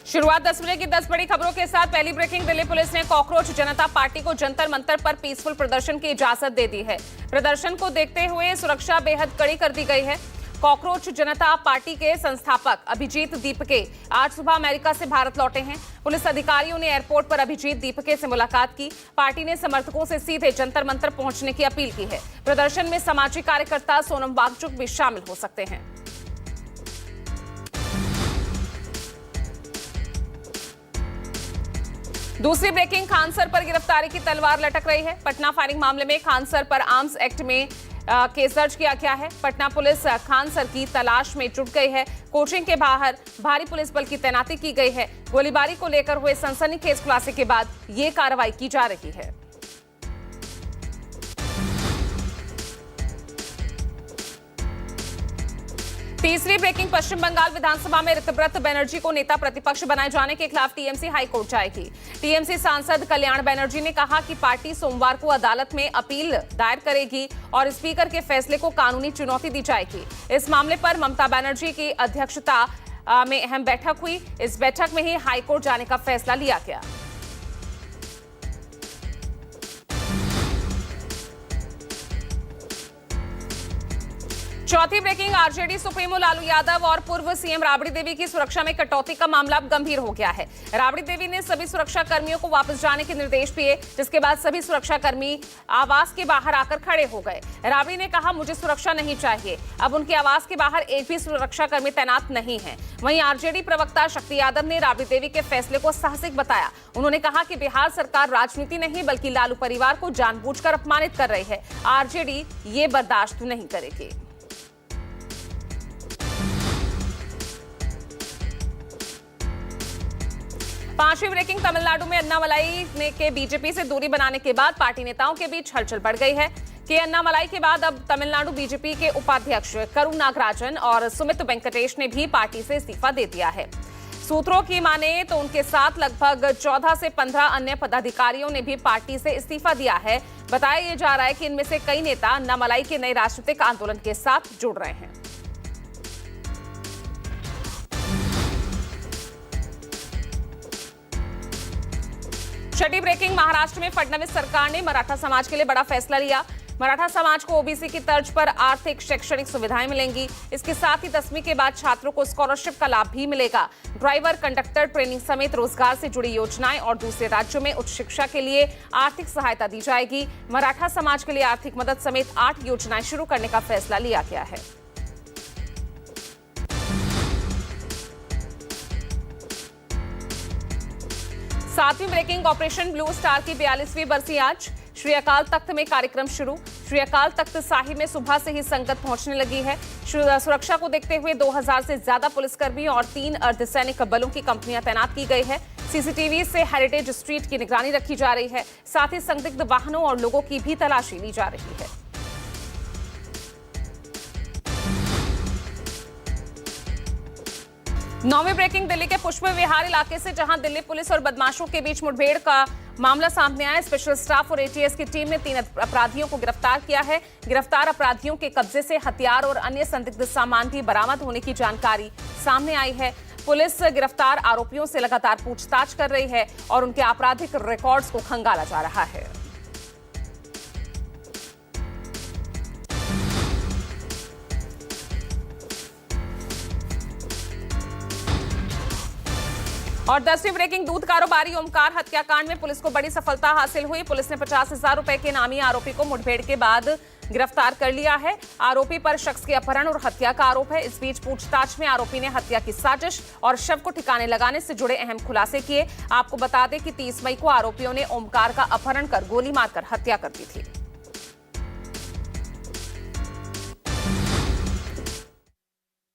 शुरुआत 10 बजे की 10 बड़ी खबरों के साथ पहली ब्रेकिंग। दिल्ली पुलिस ने कॉकरोच जनता पार्टी को जंतर मंतर पर पीसफुल प्रदर्शन की इजाजत दे दी है। प्रदर्शन को देखते हुए सुरक्षा बेहद कड़ी कर दी गई है। कॉकरोच जनता पार्टी के संस्थापक अभिजीत दीपके आज सुबह अमेरिका से भारत लौटे हैं। पुलिस अधिकारियों ने एयरपोर्ट पर अभिजीत दीपके से मुलाकात की। पार्टी ने समर्थकों से सीधे जंतर मंतर पहुंचने की अपील की है। प्रदर्शन में सामाजिक कार्यकर्ता सोनम वांगचुक भी शामिल हो सकते हैं। दूसरी ब्रेकिंग, खान सर पर गिरफ्तारी की तलवार लटक रही है। पटना फायरिंग मामले में खान सर पर आर्म्स एक्ट में केस दर्ज किया गया है। पटना पुलिस खान सर की तलाश में जुट गई है। कोचिंग के बाहर भारी पुलिस बल की तैनाती की गई है। गोलीबारी को लेकर हुए सनसनीखेज खुलासे के बाद ये कार्रवाई की जा रही है। तीसरी ब्रेकिंग, पश्चिम बंगाल विधानसभा में ऋतव्रत बनर्जी को नेता प्रतिपक्ष बनाए जाने के खिलाफ टीएमसी हाईकोर्ट जाएगी। टीएमसी सांसद कल्याण बनर्जी ने कहा कि पार्टी सोमवार को अदालत में अपील दायर करेगी और स्पीकर के फैसले को कानूनी चुनौती दी जाएगी। इस मामले पर ममता बनर्जी की अध्यक्षता में अहम बैठक हुई। इस बैठक में ही हाईकोर्ट जाने का फैसला लिया गया। चौथी breaking, RJD supremo Lalu Yadav और पूर्व सीएम राबड़ी देवी की सुरक्षा में कटौती का मामला अब गंभीर हो गया है। राबड़ी देवी ने सभी सुरक्षा कर्मियों को वापस जाने के निर्देश दिए, जिसके बाद सभी सुरक्षा कर्मी आवास के बाहर आकर खड़े हो गए। राबड़ी ने कहा, मुझे सुरक्षा नहीं चाहिए। अब उनके आवास के बाहर एक भी सुरक्षा कर्मी तैनात नहीं है। वहीं आरजेडी प्रवक्ता शक्ति यादव ने राबड़ी देवी के फैसले को साहसिक बताया। उन्होंने कहा कि बिहार सरकार राजनीति नहीं बल्कि लालू परिवार को जानबूझकर अपमानित कर रही है। आरजेडी ये बर्दाश्त नहीं करेगी। पांचवी ब्रेकिंग, तमिलनाडु में अन्नामलाई ने के बीजेपी से दूरी बनाने के बाद पार्टी नेताओं के बीच हलचल बढ़ गई है कि अन्नामलाई के बाद अब तमिलनाडु बीजेपी के उपाध्यक्ष करुण नागराजन और सुमित वेंकटेश ने भी पार्टी से इस्तीफा दे दिया है। सूत्रों की माने तो उनके साथ लगभग 14 से 15 अन्य पदाधिकारियों ने भी पार्टी से इस्तीफा दिया है। बताया जा रहा है कि इनमें से कई नेता अन्नामलाई के नए राजनीतिक आंदोलन के साथ जुड़ रहे हैं। छठी ब्रेकिंग, महाराष्ट्र में फडणवीस सरकार ने मराठा समाज के लिए बड़ा फैसला लिया। मराठा समाज को ओबीसी की तर्ज पर आर्थिक शैक्षणिक सुविधाएं मिलेंगी। इसके साथ ही 10वीं के बाद छात्रों को स्कॉलरशिप का लाभ भी मिलेगा। ड्राइवर, कंडक्टर ट्रेनिंग समेत रोजगार से जुड़ी योजनाएं और दूसरे राज्यों में उच्च शिक्षा के लिए आर्थिक सहायता दी जाएगी। मराठा समाज के लिए आर्थिक मदद समेत 8 योजनाएं शुरू करने का फैसला लिया गया है। सातवीं ब्रेकिंग, ऑपरेशन ब्लू स्टार की 42वीं बरसी आज। श्री अकाल तख्त में कार्यक्रम शुरू। श्री अकाल तख्त साहिब में सुबह से ही संगत पहुंचने लगी है। सुरक्षा को देखते हुए 2000 से ज्यादा पुलिसकर्मी और 3 अर्धसैनिक बलों की कंपनियां तैनात की गई है। सीसीटीवी से हेरिटेज स्ट्रीट की निगरानी रखी जा रही है। साथ ही संदिग्ध वाहनों और लोगों की भी तलाशी ली जा रही है। नौवीं ब्रेकिंग, दिल्ली के पुष्प विहार इलाके से जहां दिल्ली पुलिस और बदमाशों के बीच मुठभेड़ का मामला सामने आया। स्पेशल स्टाफ और एटीएस की टीम ने 3 अपराधियों को गिरफ्तार किया है। गिरफ्तार अपराधियों के कब्जे से हथियार और अन्य संदिग्ध सामान भी बरामद होने की जानकारी सामने आई है। पुलिस गिरफ्तार आरोपियों से लगातार पूछताछ कर रही है और उनके आपराधिक रिकॉर्ड्स को खंगाला जा रहा है। और 10वीं ब्रेकिंग, दूध कारोबारी ओमकार हत्याकांड में पुलिस को बड़ी सफलता हासिल हुई। पुलिस ने 50,000 रुपए के इनामी आरोपी को मुठभेड़ के बाद गिरफ्तार कर लिया है। आरोपी पर शख्स के अपहरण और हत्या का आरोप है। इस बीच पूछताछ में आरोपी ने हत्या की साजिश और शव को ठिकाने लगाने से जुड़े अहम खुलासे किए। आपको बता दें कि 30 मई को आरोपियों ने ओमकार का अपहरण कर गोली मारकर हत्या कर दी थी।